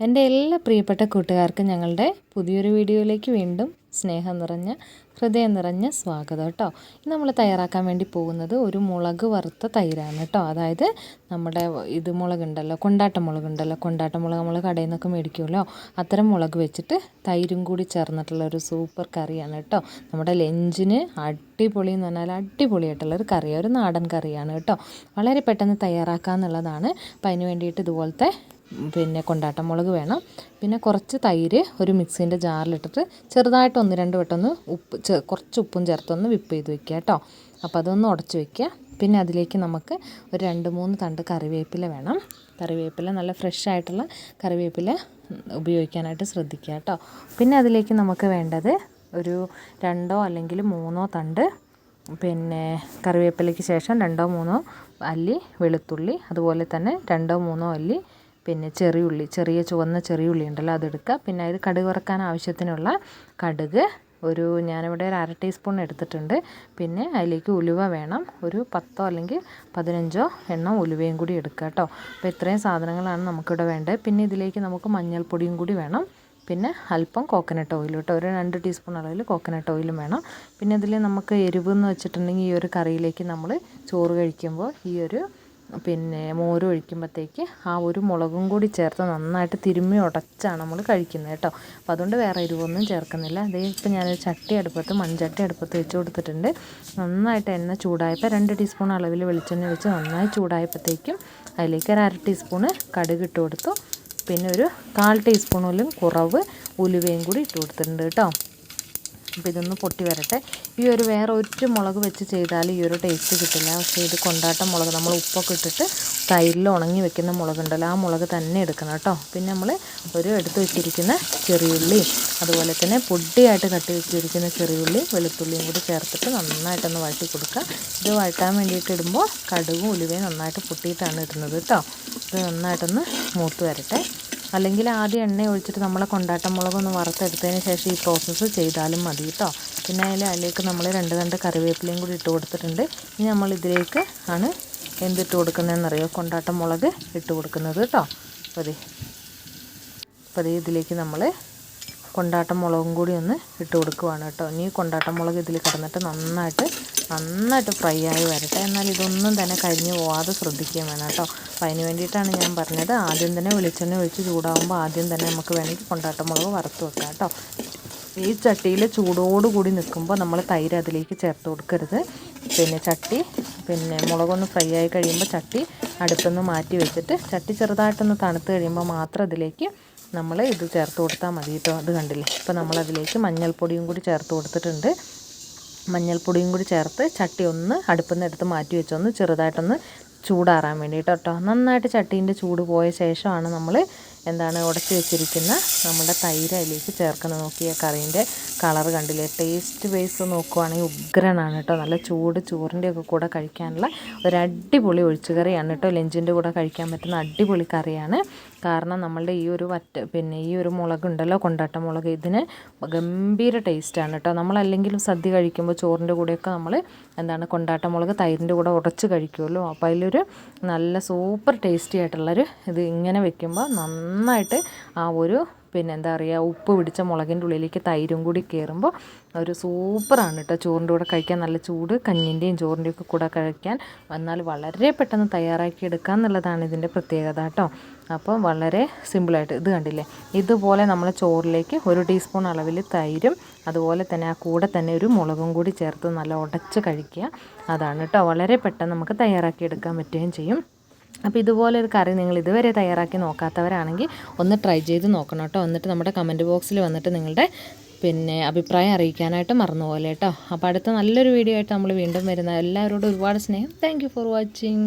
എൻ്റെ എല്ലാ പ്രിയപ്പെട്ട കൂട്ടുകാർക്കും ഞങ്ങളുടെ പുതിയൊരു വീഡിയോയിലേക്ക് വീണ്ടും സ്നേഹം നിറഞ്ഞ ഹൃദയം നിറഞ്ഞ സ്വാഗതം കേട്ടോ. ഇന്ന് നമ്മൾ തയ്യാറാക്കാൻ വേണ്ടി പോകുന്നത് ഒരു മുളക് വറുത്ത തൈരാണ് കേട്ടോ. അതായത് നമ്മുടെ ഇത് മുളകുണ്ടല്ലോ, കൊണ്ടാട്ട മുളകുണ്ടല്ലോ, കൊണ്ടാട്ട മുളക് നമ്മൾ കടയിൽ നിന്നൊക്കെ മേടിക്കുമല്ലോ, അത്തരം മുളക് വെച്ചിട്ട് തൈരും കൂടി ചേർന്നിട്ടുള്ള ഒരു സൂപ്പർ കറിയാണ് കേട്ടോ. നമ്മുടെ ലഞ്ചിന് അടിപൊളി എന്ന് പറഞ്ഞാൽ അടിപൊളിയായിട്ടുള്ളൊരു കറിയാണ്, ഒരു നാടൻ കറിയാണ് കേട്ടോ. വളരെ പെട്ടെന്ന് തയ്യാറാക്കാമെന്നുള്ളതാണ്. അപ്പം അതിന് വേണ്ടിയിട്ട് ഇതുപോലത്തെ കൊണ്ടാട്ട മുളക് വേണം. പിന്നെ കുറച്ച് തൈര് ഒരു മിക്സിൻ്റെ ജാറിലിട്ടിട്ട് ചെറുതായിട്ട് 1-2 വട്ടം കുറച്ച് ഉപ്പും ചേർത്തൊന്ന് വിപ്പ് ചെയ്ത് വെക്കുക കേട്ടോ. അപ്പോൾ അതൊന്ന് ഉടച്ച് വെക്കുക. പിന്നെ അതിലേക്ക് നമുക്ക് ഒരു 2-3 തണ്ട് കറിവേപ്പില വേണം. കറിവേപ്പില നല്ല ഫ്രഷ് ആയിട്ടുള്ള കറിവേപ്പില ഉപയോഗിക്കാനായിട്ട് ശ്രദ്ധിക്കുക കേട്ടോ. പിന്നെ അതിലേക്ക് നമുക്ക് വേണ്ടത് ഒരു 2 അല്ലെങ്കിൽ 3 തണ്ട് കറിവേപ്പിലയ്ക്ക് ശേഷം 2-3 അല്ലി വെളുത്തുള്ളി, അതുപോലെ തന്നെ 2-3 അല്ലി ചെറിയുള്ളി, ചുവന്ന ചെറിയുള്ളി ഉണ്ടല്ലോ, അതെടുക്കുക. പിന്നെ ഇത് കടുക് വറുക്കാൻ ആവശ്യത്തിനുള്ള കടുക് ഞാനിവിടെ ഒരു 1/2 ടീസ്പൂൺ എടുത്തിട്ടുണ്ട്. പിന്നെ അതിലേക്ക് ഉലുവ വേണം, ഒരു 10 അല്ലെങ്കിൽ 15 എണ്ണം ഉലുവയും കൂടി എടുക്കുക കേട്ടോ. അപ്പോൾ ഇത്രയും സാധനങ്ങളാണ് നമുക്കിവിടെ വേണ്ടത്. പിന്നെ ഇതിലേക്ക് നമുക്ക് മഞ്ഞൾപ്പൊടിയും കൂടി വേണം. പിന്നെ അല്പം കോക്കനട്ട് ഓയിൽ കേട്ടോ, ഒരു 2 ടീസ്പൂൺ അളവിൽ കോക്കനട്ട് ഓയിലും വേണം. പിന്നെ ഇതിൽ നമുക്ക് എരിവ് എന്ന് വെച്ചിട്ടുണ്ടെങ്കിൽ ഈ ഒരു കറിയിലേക്ക് നമ്മൾ ചോറ് കഴിക്കുമ്പോൾ ഈ ഒരു മോര് ഒഴിക്കുമ്പോഴത്തേക്ക് ആ ഒരു മുളകും കൂടി ചേർത്ത് നന്നായിട്ട് തിരുമ്മി ഉടച്ചാണ് നമ്മൾ കഴിക്കുന്നത് കേട്ടോ. അപ്പോൾ അതുകൊണ്ട് വേറെ എരിവൊന്നും ചേർക്കുന്നില്ല. അതേ ഇപ്പം ഞാനൊരു മൺചട്ടി അടുപ്പത്ത് വെച്ച് കൊടുത്തിട്ടുണ്ട്. നന്നായിട്ട് എണ്ണ ചൂടായപ്പോൾ 2 ടീസ്പൂൺ അളവിൽ വെളിച്ചെണ്ണ വെച്ച് നന്നായി ചൂടായപ്പോഴത്തേക്കും അതിലേക്ക് ഒരു 1/2 ടീസ്പൂണ് കടുക് ഇട്ട് കൊടുത്തു. പിന്നെ ഒരു 1/4 ടീസ്പൂണിലും കുറവ് ഉലുവയും കൂടി ഇട്ട് കൊടുത്തിട്ടുണ്ട് കേട്ടോ. അപ്പോൾ ഇതൊന്ന് പൊട്ടി വരട്ടെ. വേറെ ഒരു മുളക് വെച്ച് ചെയ്താൽ ഈ ഒരു ടേസ്റ്റ് കിട്ടില്ല. പക്ഷേ ഇത് കൊണ്ടാട്ട മുളക് നമ്മൾ ഉപ്പൊക്കെ ഇട്ടിട്ട് തൈരിൽ ഉണങ്ങി വെക്കുന്ന മുളകുണ്ടല്ലോ, ആ മുളക് തന്നെ എടുക്കണം കേട്ടോ. പിന്നെ നമ്മൾ എടുത്ത് വെച്ചിരിക്കുന്ന ചെറിയുള്ളി, അതുപോലെ തന്നെ പൊടിയായിട്ട് കട്ടി വെച്ചിരിക്കുന്ന ചെറിയുള്ളി വെളുത്തുള്ളിയും കൂടി ചേർത്തിട്ട് നന്നായിട്ടൊന്ന് വഴറ്റി കൊടുക്കുക. ഇത് വഴറ്റാൻ വേണ്ടിയിട്ട് ഇടുമ്പോൾ കടുകും ഉലുവയും നന്നായിട്ട് പൊട്ടിയിട്ടാണ് ഇടുന്നത് കേട്ടോ. ഇത് നന്നായിട്ടൊന്ന് മൂത്ത് വരട്ടെ. അല്ലെങ്കിൽ ആദ്യം എണ്ണ ഒഴിച്ചിട്ട് നമ്മളെ കൊണ്ടാട്ട മുളകൊന്ന് വറുത്തെടുത്തതിന് ശേഷം ഈ പ്രോസസ്സ് ചെയ്താലും മതി കേട്ടോ. പിന്നെ അതിലേക്ക് നമ്മൾ 2 തണ്ട് കറിവേപ്പിലയും കൂടി ഇട്ട് കൊടുത്തിട്ടുണ്ട്. ഇനി നമ്മൾ ഇതിലേക്ക് ആണ് എന്തിട്ട് കൊടുക്കുന്നതെന്നറിയോ, കൊണ്ടാട്ട മുളക് ഇട്ട് കൊടുക്കുന്നത് കേട്ടോ. അപ്പോൾ ഇതിലേക്ക് നമ്മൾ കൊണ്ടാട്ട മുളകും കൂടി ഒന്ന് ഇട്ട് കൊടുക്കുവാണ് കേട്ടോ. ഇനി കൊണ്ടാട്ട മുളക് ഇതിൽ കിടന്നിട്ട് നന്നായിട്ട് ഫ്രൈ ആയി വരട്ടെ. എന്നാൽ ഇതൊന്നും തന്നെ കരിഞ്ഞു പോവാതെ ശ്രദ്ധിക്കുകയും വേണം കേട്ടോ. അപ്പോൾ അതിന് വേണ്ടിയിട്ടാണ് ഞാൻ പറഞ്ഞത്, ആദ്യം തന്നെ വെളിച്ചെണ്ണ ഒഴിച്ച് ചൂടാകുമ്പോൾ ആദ്യം തന്നെ നമുക്ക് വേണമെങ്കിൽ കൊണ്ടാട്ട മുളക് വറുത്ത് വെക്കാം കേട്ടോ. ഈ ചട്ടിയിൽ ചൂടോടുകൂടി നിൽക്കുമ്പോൾ നമ്മൾ തൈര് അതിലേക്ക് ചേർത്ത് കൊടുക്കരുത്. ചട്ടി മുളകൊന്ന് ഫ്രൈ ആയി കഴിയുമ്പോൾ ചട്ടി അടുപ്പൊന്ന് മാറ്റി വെച്ചിട്ട് ചട്ടി ചെറുതായിട്ടൊന്ന് തണുത്ത് കഴിയുമ്പോൾ മാത്രം അതിലേക്ക് നമ്മൾ ഇത് ചേർത്ത് കൊടുത്താൽ മതി കേട്ടോ. അത് കണ്ടില്ലേ, ഇപ്പോൾ നമ്മളതിലേക്ക് മഞ്ഞൾപ്പൊടിയും കൂടി ചേർത്ത് കൊടുത്തിട്ടുണ്ട്. മഞ്ഞൾപ്പൊടിയും കൂടി ചേർത്ത് ചട്ടി ഒന്ന് അടുപ്പിൽ നിന്ന് എടുത്ത് മാറ്റി വെച്ചൊന്ന് ചെറുതായിട്ടൊന്ന് ചൂടാറാൻ വേണ്ടിയിട്ട് കേട്ടോ. നന്നായിട്ട് ചട്ടീൻ്റെ ചൂട് പോയ ശേഷമാണ് നമ്മൾ ഉടച്ച് വെച്ചിരിക്കുന്ന നമ്മുടെ തൈര് അതിലേക്ക് ചേർക്കുന്നത്. നോക്കിയ കറീൻ്റെ കളർ കണ്ടില്ലേ, ടേസ്റ്റ് ബേസ് നോക്കുവാണെങ്കിൽ ഉഗ്രനാണ് കേട്ടോ. നല്ല ചോറിൻ്റെയൊക്കെ കൂടെ കഴിക്കാനുള്ള ഒരു അടിപൊളി ഒഴിച്ചുകറിയാണ് കേട്ടോ. ലഞ്ചിൻ്റെ കൂടെ കഴിക്കാൻ പറ്റുന്ന അടിപൊളി കറിയാണ്. കാരണം നമ്മളുടെ ഈ ഒരു മുളകുണ്ടല്ലോ, കൊണ്ടാട്ട മുളക്, ഇതിന് ഗംഭീര ടേസ്റ്റാണ് കേട്ടോ. നമ്മളല്ലെങ്കിലും സദ്യ കഴിക്കുമ്പോൾ ചോറിൻ്റെ കൂടെയൊക്കെ നമ്മൾ കൊണ്ടാട്ട മുളക് തൈരിൻ്റെ കൂടെ ഉടച്ച് കഴിക്കുമല്ലോ. അപ്പോൾ അതിലൊരു നല്ല സൂപ്പർ ടേസ്റ്റി ആയിട്ടുള്ളൊരു ഇത് ഇങ്ങനെ വെക്കുമ്പോൾ നന്നായിട്ട് ആ ഒരു ഉപ്പ് പിടിച്ച മുളകിൻ്റെ ഉള്ളിലേക്ക് തൈരും കൂടി കയറുമ്പോൾ ഒരു സൂപ്പറാണ് കേട്ടോ. ചോറിൻ്റെ കൂടെ കഴിക്കാൻ നല്ല ചൂട് കഞ്ഞിൻ്റെയും ചോറിൻ്റെയും ഒക്കെ കൂടെ കഴിക്കാൻ, എന്നാൽ വളരെ പെട്ടെന്ന് തയ്യാറാക്കി എടുക്കുക എന്നുള്ളതാണ് ഇതിൻ്റെ പ്രത്യേകത കേട്ടോ. അപ്പോൾ വളരെ സിമ്പിളായിട്ട് ഇത് കണ്ടില്ലേ, ഇതുപോലെ നമ്മൾ ചോറിലേക്ക് 1 ടീസ്പൂൺ അളവിൽ തൈരും അതുപോലെ തന്നെ ആ കൂടെ തന്നെ ഒരു മുളകും കൂടി ചേർത്ത് നല്ല ഉടച്ച് കഴിക്കുക. അതാണ് കേട്ടോ, വളരെ പെട്ടെന്ന് നമുക്ക് തയ്യാറാക്കി എടുക്കാൻ പറ്റുകയും ചെയ്യും. അപ്പോൾ ഇതുപോലൊരു കറി നിങ്ങൾ ഇതുവരെ തയ്യാറാക്കി നോക്കാത്തവരാണെങ്കിൽ ഒന്ന് ട്രൈ ചെയ്ത് നോക്കണം കേട്ടോ. എന്നിട്ട് നമ്മുടെ കമൻറ്റ് ബോക്സിൽ വന്നിട്ട് നിങ്ങളുടെ അഭിപ്രായം അറിയിക്കാനായിട്ട് മറന്നുപോലെ കേട്ടോ. അപ്പോൾ അടുത്ത നല്ലൊരു വീഡിയോ ആയിട്ട് നമ്മൾ വീണ്ടും വരുന്ന എല്ലാവരോടും ഒരുപാട് സ്നേഹം. Thank you for watching.